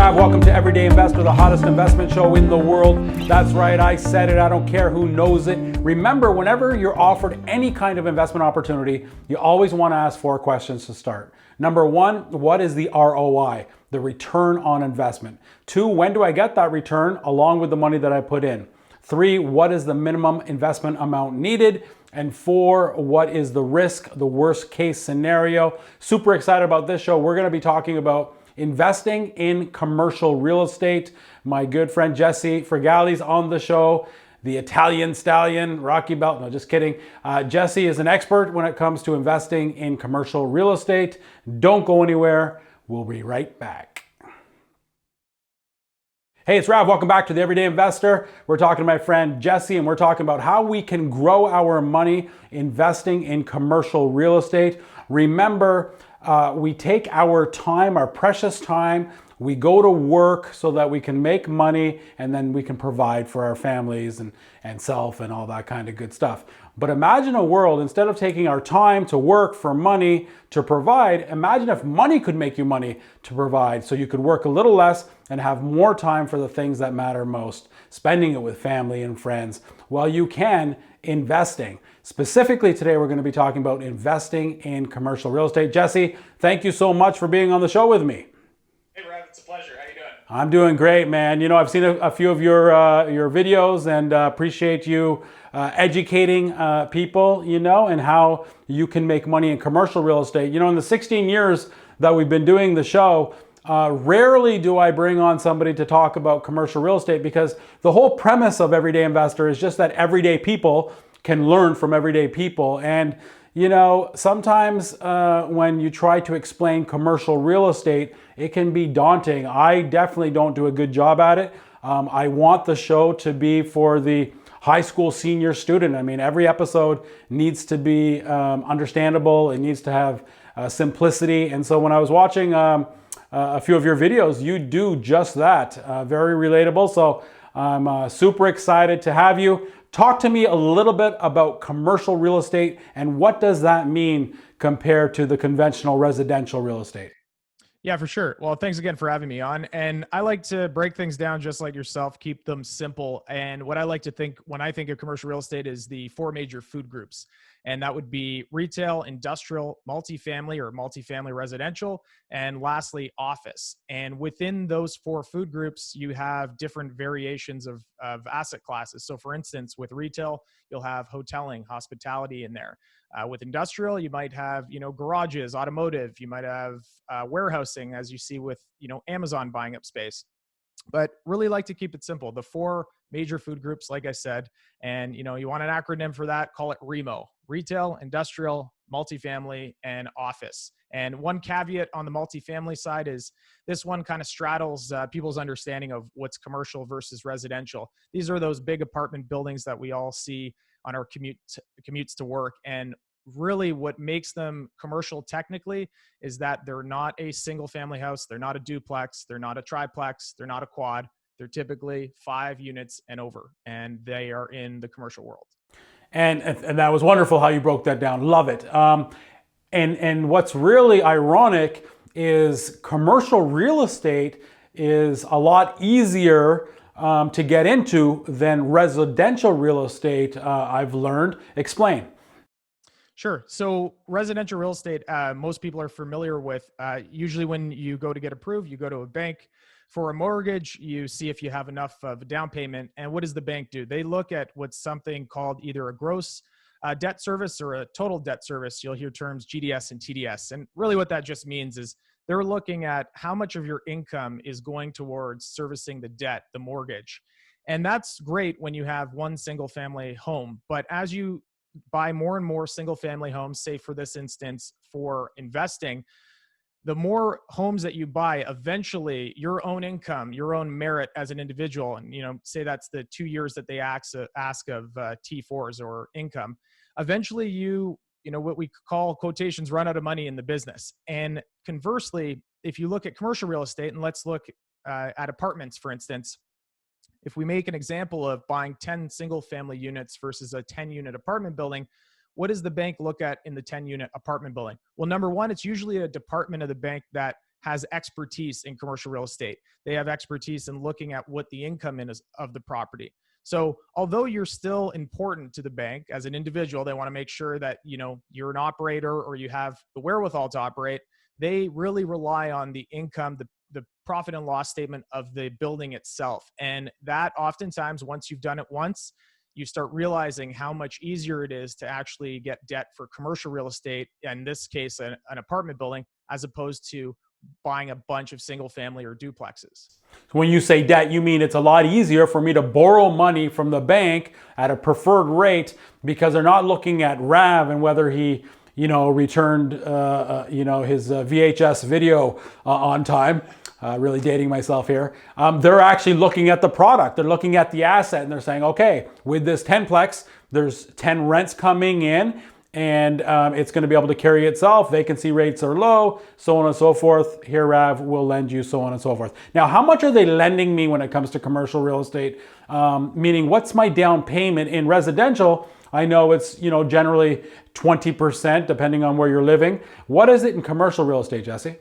Rav. Welcome to Everyday Investor, the hottest investment show in the world. That's right, I said it. I don't care who knows it. Remember, whenever you're offered any kind of investment opportunity, you always want to ask 4 questions to start. Number 1, what is the ROI, the return on investment? 2, when do I get that return along with the money that I put in? 3, what is the minimum investment amount needed? And 4, what is the risk, the worst case scenario? Super excited about this show. We're going to be talking about investing in commercial real estate. My good friend Jesse Fragale is on the show. The Italian stallion, Rocky Belt. No, just kidding. Jesse is an expert when it comes to investing in commercial real estate. Don't go anywhere. We'll be right back. Hey, it's Rav. Welcome back to the Everyday Investor. We're talking to my friend Jesse, and we're talking about how we can grow our money investing in commercial real estate. Remember, we take our time, our precious time, we go to work so that we can make money, and then we can provide for our families and self and all that kind of good stuff. But imagine a world, instead of taking our time to work for money to provide, imagine if money could make you money to provide, so you could work a little less and have more time for the things that matter most, spending it with family and friends, while you can investing. Specifically today, we're going to be talking about investing in commercial real estate. Jesse, thank you so much for being on the show with me. Hey, Rav, it's a pleasure. How you doing? I'm doing great, man. You know, I've seen a few of your videos and appreciate you educating people, you know, and how you can make money in commercial real estate. You know, in the 16 years that we've been doing the show, rarely do I bring on somebody to talk about commercial real estate, because the whole premise of Everyday Investor is just that everyday people can learn from everyday people. And you know, sometimes when you try to explain commercial real estate, it can be daunting. I definitely don't do a good job at it. I want the show to be for the high school senior student. I mean, every episode needs to be understandable. It needs to have simplicity. And so when I was watching a few of your videos, you do just that. Very relatable. So I'm super excited to have you. Talk to me a little bit about commercial real estate and what does that mean compared to the conventional residential real estate? Yeah, for sure. Well, thanks again for having me on. And I like to break things down just like yourself, keep them simple. And what I like to think when I think of commercial real estate is the 4 major food groups. And that would be retail, industrial, multifamily or multifamily residential, and lastly, office. And within those 4 food groups, you have different variations of asset classes. So for instance, with retail, you'll have hoteling, hospitality in there. With industrial, you might have, you know, garages, automotive, you might have warehousing, as you see with, you know, Amazon buying up space. But really like to keep it simple. The 4 major food groups, like I said, and, you know, you want an acronym for that, call it REMO: retail, industrial, multifamily, and office. And one caveat on the multifamily side is this one kind of straddles people's understanding of what's commercial versus residential. These are those big apartment buildings that we all see on our commutes to work. And really what makes them commercial technically is that they're not a single family house. They're not a duplex. They're not a triplex. They're not a quad. They're typically 5 units and over, and they are in the commercial world. And that was wonderful how you broke that down. Love it. And what's really ironic is commercial real estate is a lot easier to get into than residential real estate, I've learned. Explain. Sure. So residential real estate, most people are familiar with, usually when you go to get approved, you go to a bank for a mortgage, you see if you have enough of a down payment. And what does the bank do? They look at what's something called either a gross debt service or a total debt service. You'll hear terms GDS and TDS. And really what that just means is they're looking at how much of your income is going towards servicing the debt, the mortgage. And that's great when you have one single family home. But as you buy more and more single family homes, say for this instance, for investing, the more homes that you buy, eventually your own income, your own merit as an individual, and, you know, say that's the 2 years that they ask of T4s or income, eventually you know, what we call quotations run out of money in the business. And conversely, if you look at commercial real estate, and let's look at apartments, for instance, if we make an example of buying 10 single family units versus a 10 unit apartment building, what does the bank look at in the 10 unit apartment building? Well, number one, it's usually a department of the bank that has expertise in commercial real estate. They have expertise in looking at what the income is of the property. So although you're still important to the bank as an individual, they want to make sure that, you know, you're an operator or you have the wherewithal to operate. They really rely on the income, the profit and loss statement of the building itself. And that oftentimes, once you've done it once, you start realizing how much easier it is to actually get debt for commercial real estate, in this case, an apartment building, as opposed to buying a bunch of single family or duplexes. When you say debt, you mean it's a lot easier for me to borrow money from the bank at a preferred rate because they're not looking at RAV and whether he, you know, returned, his VHS video on time. Really dating myself here. They're actually looking at the product. They're looking at the asset and they're saying, okay, with this 10plex, there's 10 rents coming in and it's going to be able to carry itself. Vacancy rates are low, so on and so forth. Here, Rav will lend you, so on and so forth. Now, how much are they lending me when it comes to commercial real estate? Meaning, what's my down payment in residential? I know it's, you know, generally 20% depending on where you're living. What is it in commercial real estate, Jesse?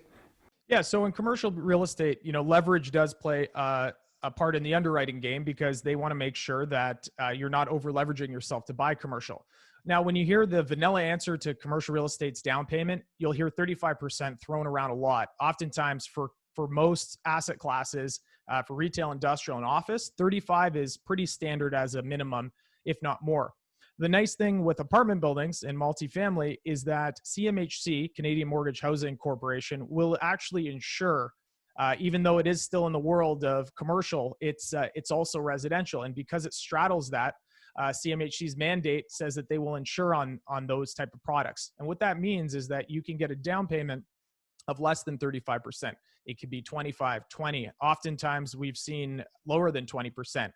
Yeah, so in commercial real estate, you know, leverage does play a part in the underwriting game because they want to make sure that you're not over leveraging yourself to buy commercial. Now, when you hear the vanilla answer to commercial real estate's down payment, you'll hear 35% thrown around a lot. Oftentimes, for most asset classes, for retail, industrial, and office, 35 is pretty standard as a minimum, if not more. The nice thing with apartment buildings and multifamily is that CMHC, Canadian Mortgage Housing Corporation, will actually insure, even though it is still in the world of commercial, it's also residential. And because it straddles that, CMHC's mandate says that they will insure on those type of products. And what that means is that you can get a down payment of less than 35%. It could be 25, 20. Oftentimes we've seen lower than 20%.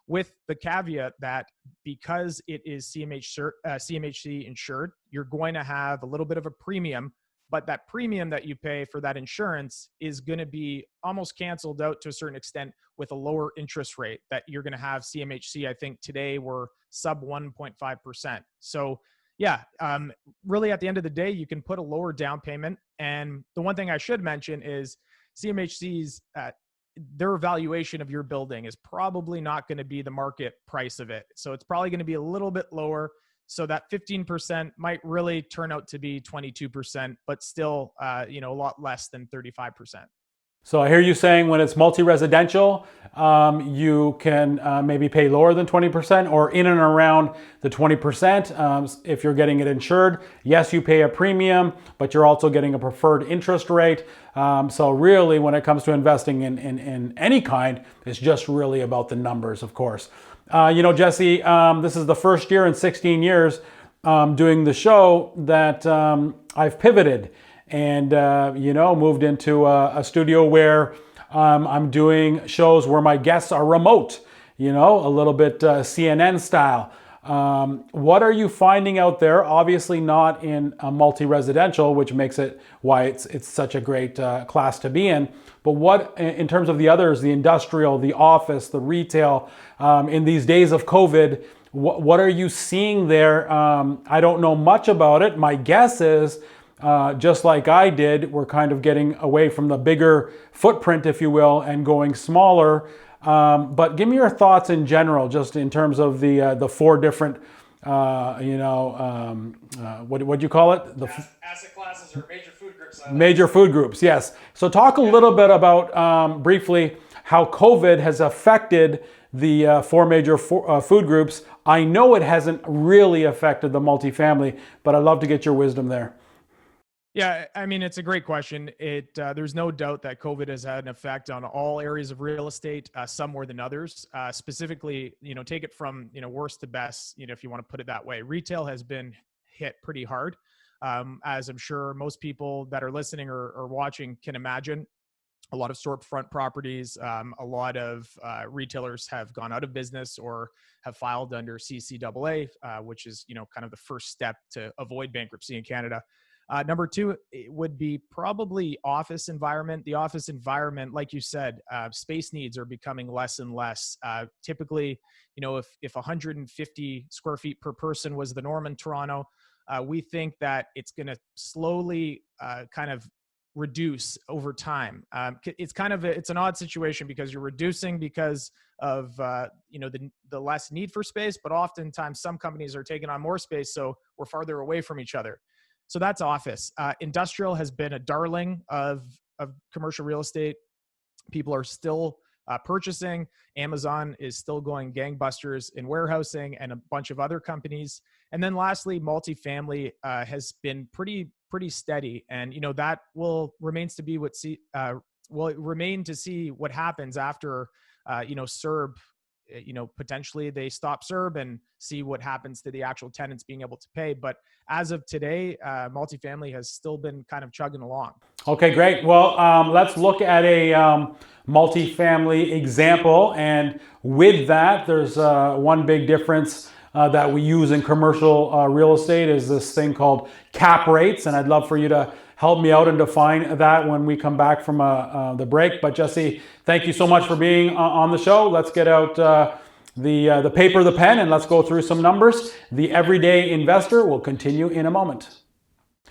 With the caveat that because it is CMHC insured, you're going to have a little bit of a premium, but that premium that you pay for that insurance is going to be almost canceled out to a certain extent with a lower interest rate that you're going to have. CMHC, I think today we're sub 1.5%. So yeah, really at the end of the day, you can put a lower down payment. And the one thing I should mention is CMHC's their evaluation of your building is probably not going to be the market price of it. So it's probably going to be a little bit lower. So that 15% might really turn out to be 22%, but still, a lot less than 35%. So I hear you saying when it's multi-residential, you can maybe pay lower than 20% or in and around the 20% if you're getting it insured. Yes, you pay a premium, but you're also getting a preferred interest rate. So really, when it comes to investing in any kind, it's just really about the numbers, of course. Jesse, this is the first year in 16 years doing the show that I've pivoted and moved into a studio where I'm doing shows where my guests are remote, a little bit CNN style. What are you finding out there? Obviously not in a multi-residential, which makes it why it's such a great class to be in. But what, in terms of the others, the industrial, the office, the retail, in these days of COVID, what are you seeing there? I don't know much about it. My guess is, just like I did, we're kind of getting away from the bigger footprint, if you will, and going smaller. But give me your thoughts in general, just in terms of the four different, what do you call it? The asset classes or major food groups. Major food groups, yes. So talk a little bit about, briefly, how COVID has affected the four major food groups. I know it hasn't really affected the multifamily, but I'd love to get your wisdom there. Yeah, I mean, it's a great question. There's no doubt that COVID has had an effect on all areas of real estate, some more than others. Specifically, take it from, worst to best, if you want to put it that way. Retail has been hit pretty hard, as I'm sure most people that are listening or watching can imagine. A lot of storefront properties, a lot of retailers have gone out of business or have filed under CCAA, which is, kind of the first step to avoid bankruptcy in Canada. Number two, it would be probably office environment. The office environment, like you said, space needs are becoming less and less. Typically, if 150 square feet per person was the norm in Toronto, we think that it's going to slowly kind of reduce over time. It's an odd situation because you're reducing because of the less need for space, but oftentimes some companies are taking on more space, so we're farther away from each other. So that's office. Industrial has been a darling of commercial real estate. People are still purchasing. Amazon is still going gangbusters in warehousing, and a bunch of other companies. And then lastly, multifamily has been pretty steady, and that will remain to see what happens after CERB. Potentially they stop CERB and see what happens to the actual tenants being able to pay. But as of today, multifamily has still been kind of chugging along. Okay, great. Well, let's look at a multifamily example. And with that, there's one big difference that we use in commercial real estate is this thing called cap rates. And I'd love for you to help me out and define that when we come back from the break. But Jesse, thank you so much for being on the show. Let's get out the paper, the pen, and let's go through some numbers. The Everyday Investor will continue in a moment.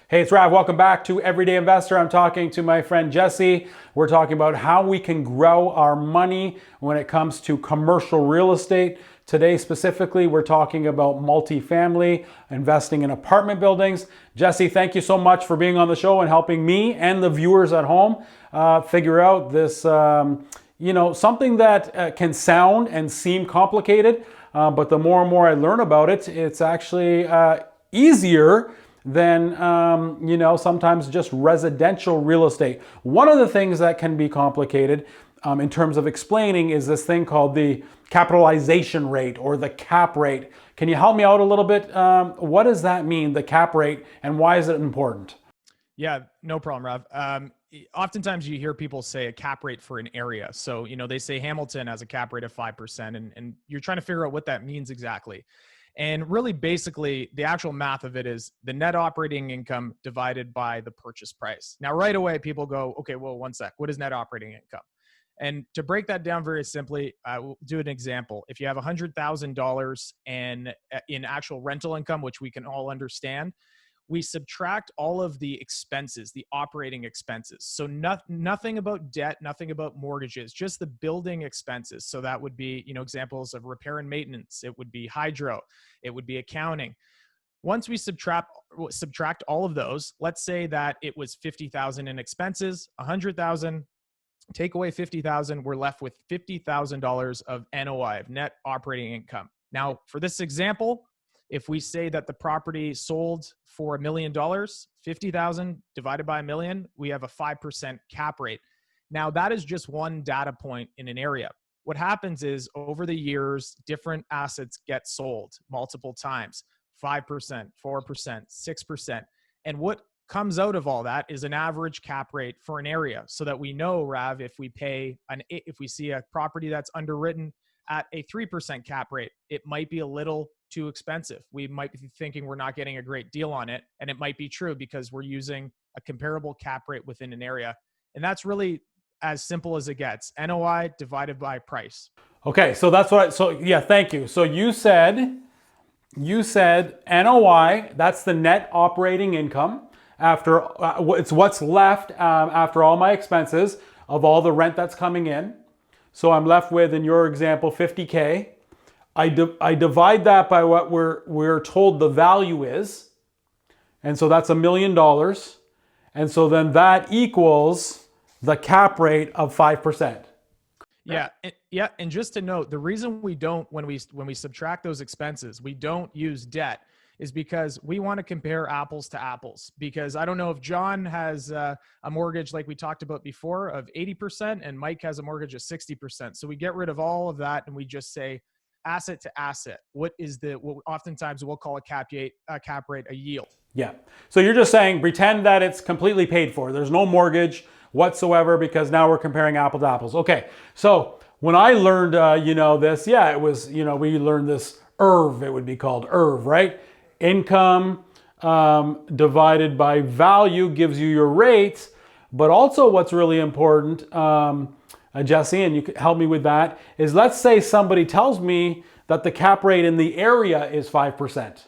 Hey, it's Rav. Welcome back to Everyday Investor. I'm talking to my friend Jesse. We're talking about how we can grow our money when it comes to commercial real estate. Today specifically, we're talking about multifamily, investing in apartment buildings. Jesse, thank you so much for being on the show and helping me and the viewers at home figure out this, something that can sound and seem complicated, but the more and more I learn about it, it's actually easier than, sometimes just residential real estate. One of the things that can be complicated in terms of explaining is this thing called the capitalization rate or the cap rate. Can you help me out a little bit? What does that mean, the cap rate, and why is it important? Yeah, no problem, Rav. Oftentimes you hear people say a cap rate for an area. So, they say Hamilton has a cap rate of 5%, and you're trying to figure out what that means exactly. And really, basically, the actual math of it is the net operating income divided by the purchase price. Now, right away, people go, okay, well, one sec. What is net operating income? And to break that down very simply, we'll do an example. If you have $100,000 in actual rental income, which we can all understand, we subtract all of the expenses, the operating expenses. So nothing about debt, nothing about mortgages, just the building expenses. So that would be, examples of repair and maintenance. It would be hydro. It would be accounting. Once we subtract all of those, let's say that it was $50,000 in expenses, $100,000. Take away $50,000, we're left with $50,000 of NOI, of net operating income. Now, for this example, if we say that the property sold for $1 million, 50,000 divided by $1 million, we have a 5% cap rate. Now, that is just one data point in an area. What happens is over the years, different assets get sold multiple times, 5%, 4%, 6%. And what comes out of all that is an average cap rate for an area, so that we know, Rav, if we see a property that's underwritten at a 3% cap rate, it might be a little too expensive. We might be thinking we're not getting a great deal on it, and it might be true because we're using a comparable cap rate within an area. And that's really as simple as it gets. NOI divided by price. Okay, so that's thank you. So you said NOI, that's the net operating income. After it's what's left after all my expenses of all the rent that's coming in. So I'm left with, in your example, $50K. I divide that by what we're told the value is, and so that's $1 million. And so then that equals the cap rate of 5%. Yeah, and just to note, the reason we don't, when we subtract those expenses, we don't use debt, is because we want to compare apples to apples. Because I don't know if John has a mortgage like we talked about before of 80% and Mike has a mortgage of 60%. So we get rid of all of that and we just say asset to asset. What oftentimes we'll call a cap rate, a yield. Yeah. So you're just saying pretend that it's completely paid for. There's no mortgage whatsoever because now we're comparing apples to apples. Okay. So when I learned, this, it was, we learned this ERV, it would be called ERV, right? Income divided by value gives you your rate, but also what's really important, Jesse, and you can help me with that, is let's say somebody tells me that the cap rate in the area is 5%.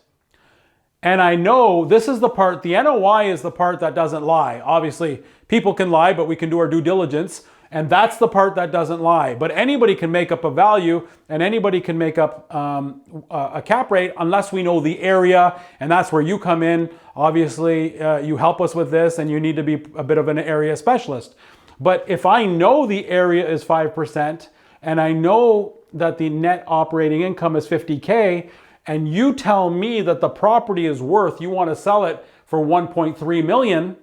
And I know this is the part, the NOI is the part that doesn't lie. Obviously, people can lie, but we can do our due diligence. And that's the part that doesn't lie. But anybody can make up a value and anybody can make up a cap rate unless we know the area. And that's where you come in. Obviously, you help us with this and you need to be a bit of an area specialist. But if I know the area is 5% and I know that the net operating income is 50K, and you tell me that the property is worth, you want to sell it for 1.3 million,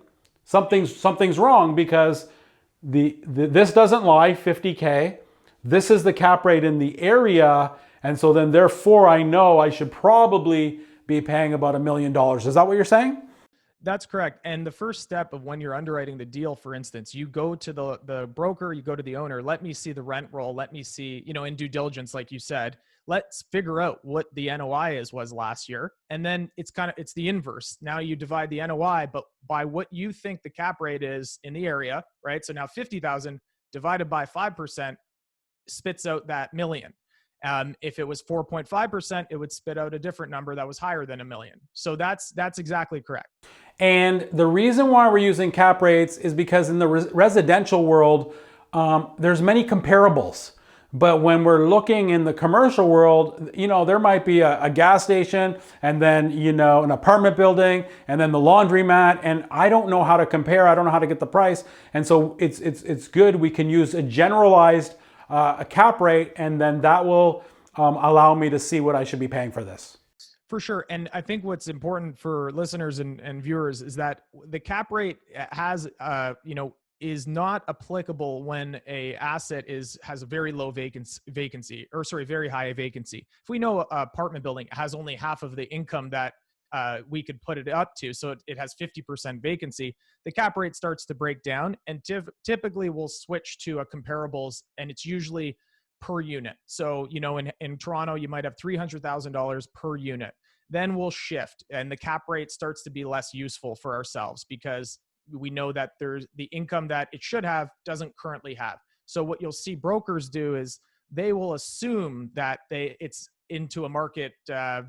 something's wrong, because this doesn't lie, 50K. This is the cap rate in the area, and so then therefore I know I should probably be paying about $1 million. Is that what you're saying? That's correct. And the first step of when you're underwriting the deal, for instance, you go to the broker, you go to the owner, let me see the rent roll, let me see, in due diligence, like you said, let's figure out what the NOI was last year. And then it's the inverse. Now you divide the NOI, but by what you think the cap rate is in the area, right? So now 50,000 divided by 5% spits out that million. If it was 4.5%, it would spit out a different number that was higher than $1 million. So that's exactly correct. And the reason why we're using cap rates is because in the residential world, there's many comparables. But when we're looking in the commercial world, there might be a gas station and then, an apartment building and then the laundromat. And I don't know how to compare. I don't know how to get the price. And so it's good. We can use a generalized a cap rate, and then that will allow me to see what I should be paying for this. For sure. And I think what's important for listeners and viewers is that the cap rate has, is not applicable when a asset has a very low vacancy, or sorry, very high vacancy. If we know an apartment building has only half of the income that we could put it up to, so it has 50% vacancy, the cap rate starts to break down, and typically we'll switch to a comparables, and it's usually per unit. So, in Toronto, you might have $300,000 per unit. Then we'll shift, and the cap rate starts to be less useful for ourselves because we know that there's the income that it should have doesn't currently have. So what you'll see brokers do is they will assume that it's into a market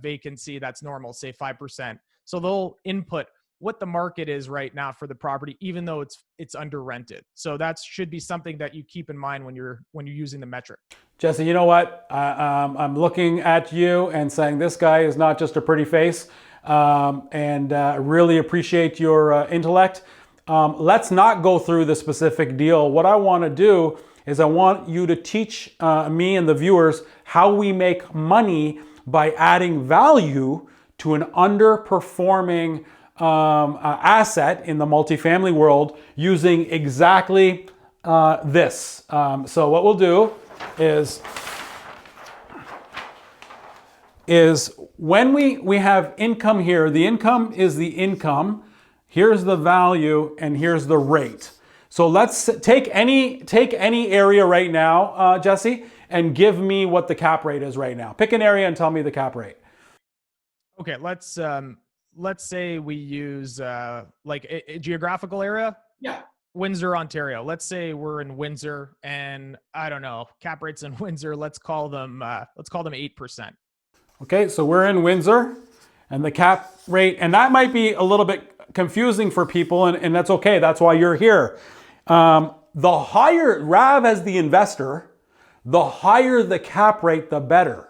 vacancy that's normal, say 5%. So they'll input what the market is right now for the property, even though it's under rented. So that should be something that you keep in mind when you're using the metric. Jesse, you know what? I'm looking at you and saying this guy is not just a pretty face, and really appreciate your intellect. Let's not go through the specific deal. What I want to do is I want you to teach me and the viewers how we make money by adding value to an underperforming asset in the multifamily world using exactly this. So what we'll do is when we have income here, the income is the income, here's the value, and here's the rate. So let's take any area right now, Jesse, and give me what the cap rate is right now. Pick an area and tell me the cap rate. Okay, let's say we use like a geographical area. Yeah. Windsor, Ontario. Let's say we're in Windsor, and I don't know, cap rates in Windsor, let's call them 8%. Okay, so we're in Windsor, and the cap rate, and that might be a little bit confusing for people, and that's okay. That's why you're here. The higher, Rav as the investor, the higher the cap rate, the better.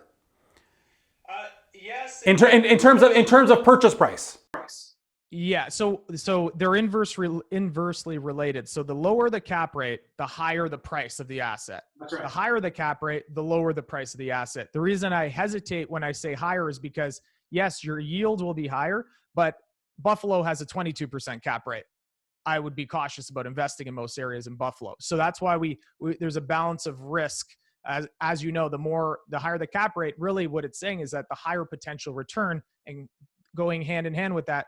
Yes. In terms of purchase price. Yeah, so they're inversely related. So the lower the cap rate, the higher the price of the asset. That's right. The higher the cap rate, the lower the price of the asset. The reason I hesitate when I say higher is because, yes, your yield will be higher, but Buffalo has a 22% cap rate. I would be cautious about investing in most areas in Buffalo. So that's why there's a balance of risk. As you know, the higher the cap rate, really what it's saying is that the higher potential return, and going hand in hand with that,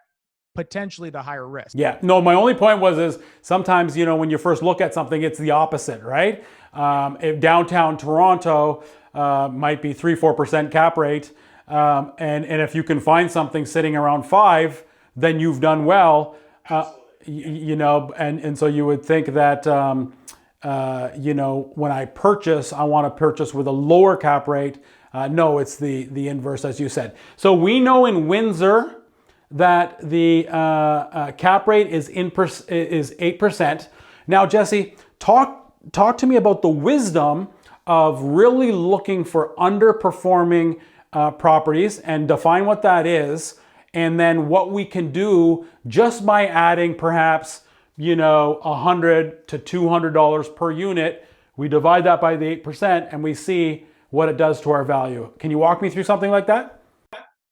potentially the higher risk. Yeah, no, my only point is sometimes, when you first look at something, it's the opposite, right? If downtown Toronto might be 3-4% cap rate, and if you can find something sitting around 5, then you've done well. And so you would think that, when I purchase, I want to purchase with a lower cap rate. No, it's the inverse, as you said. So we know in Windsor that the cap rate is 8%. Now, Jesse, talk to me about the wisdom of really looking for underperforming properties and define what that is, and then what we can do just by adding perhaps, $100 to $200 per unit. We divide that by the 8% and we see what it does to our value. Can you walk me through something like that?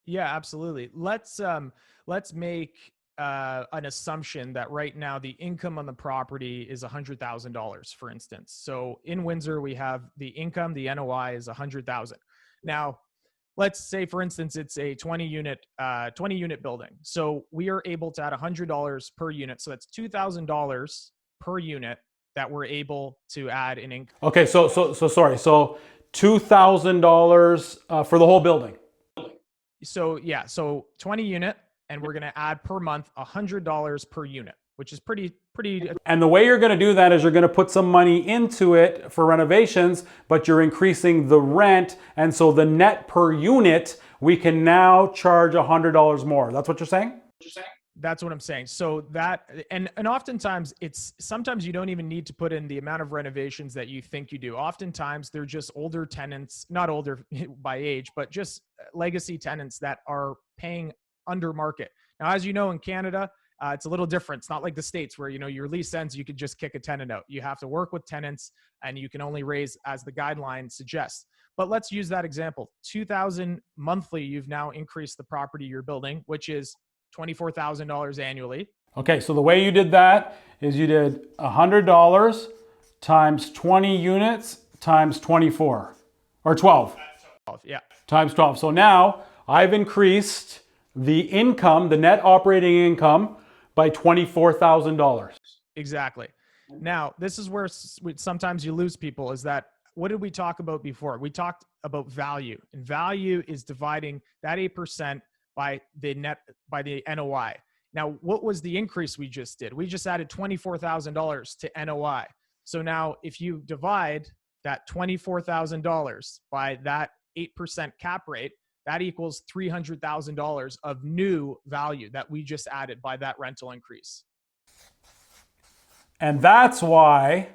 Yeah, absolutely. Let's make an assumption that right now the income on the property is $100,000, for instance. So in Windsor, we have the income, the NOI is $100,000. Now, let's say, for instance, it's a 20 unit building. So we are able to add $100 per unit. So that's $2,000 per unit that we're able to add in income. Okay, so sorry. So $2,000 for the whole building. So yeah, so 20 unit, and we're going to add per month $100 per unit, which is pretty. And the way you're going to do that is you're going to put some money into it for renovations, but you're increasing the rent. And so the net per unit, we can now charge $100 more. That's what you're saying? That's what I'm saying. So that, and oftentimes sometimes you don't even need to put in the amount of renovations that you think you do. Oftentimes they're just older tenants, not older by age, but just legacy tenants that are paying under market. Now, as you know, in Canada, it's a little different. It's not like the States where, your lease ends, you could just kick a tenant out. You have to work with tenants and you can only raise as the guideline suggests. But let's use that example. $2,000 monthly, you've now increased the property you're building, which is $24,000 annually. Okay, so the way you did that is you did $100 times 20 units times 24, or 12. Yeah. Times 12. So now I've increased the income, the net operating income, by $24,000. Exactly. Now, this is where sometimes you lose people, is that, what did we talk about before? We talked about value, and value is dividing that 8% by the NOI. Now, what was the increase we just did? We just added $24,000 to NOI. So now if you divide that $24,000 by that 8% cap rate, that equals $300,000 of new value that we just added by that rental increase. And that's why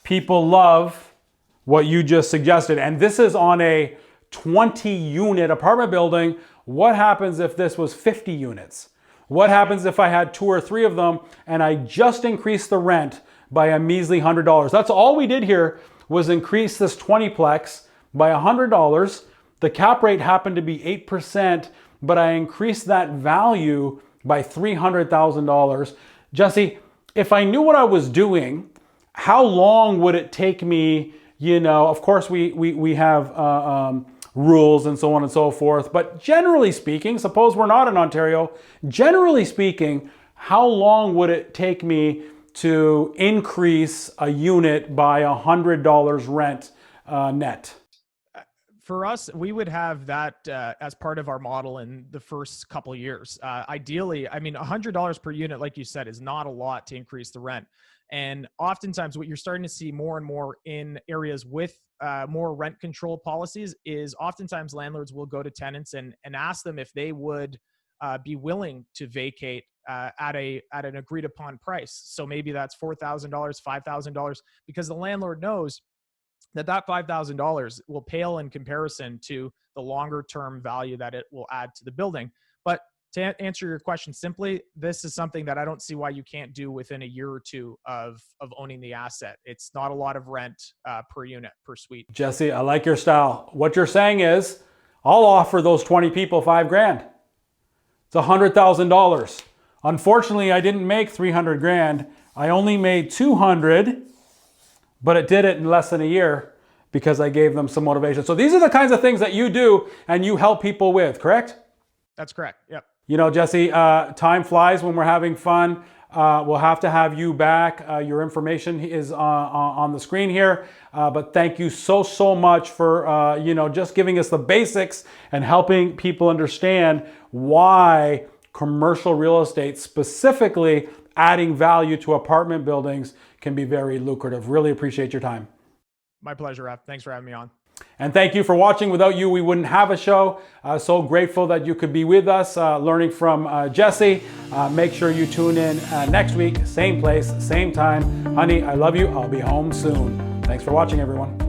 people love what you just suggested. And this is on a 20-unit apartment building. What happens if this was 50 units? What happens if I had 2 or 3 of them and I just increased the rent by a measly $100? That's all we did here, was increase this 20-plex by $100. The cap rate happened to be 8%, but I increased that value by $300,000. Jesse, if I knew what I was doing, how long would it take me? Of course we have rules and so on and so forth, but generally speaking, suppose we're not in Ontario, generally speaking, how long would it take me to increase a unit by $100 rent net? For us, we would have that as part of our model in the first couple of years. Ideally, $100 per unit, like you said, is not a lot to increase the rent. And oftentimes what you're starting to see more and more in areas with more rent control policies is oftentimes landlords will go to tenants and ask them if they would be willing to vacate at an agreed upon price. So maybe that's $4,000, $5,000, because the landlord knows that $5,000 will pale in comparison to the longer term value that it will add to the building. But to answer your question simply, this is something that I don't see why you can't do within a year or two of owning the asset. It's not a lot of rent per unit, per suite. Jesse, I like your style. What you're saying is, I'll offer those 20 people $5,000. It's $100,000. Unfortunately, I didn't make 300 grand. I only made 200, but it did it in less than a year because I gave them some motivation. So these are the kinds of things that you do and you help people with, correct? That's correct. Yep. Jesse, time flies when we're having fun. We'll have to have you back. Your information is on the screen here. But thank you so much for, just giving us the basics and helping people understand why commercial real estate, specifically adding value to apartment buildings, can be very lucrative. Really appreciate your time. My pleasure, Raf. Thanks for having me on. And thank you for watching. Without you, we wouldn't have a show. So grateful that you could be with us, learning from Jesse. Make sure you tune in next week, same place, same time. Honey, I love you. I'll be home soon. Thanks for watching, everyone.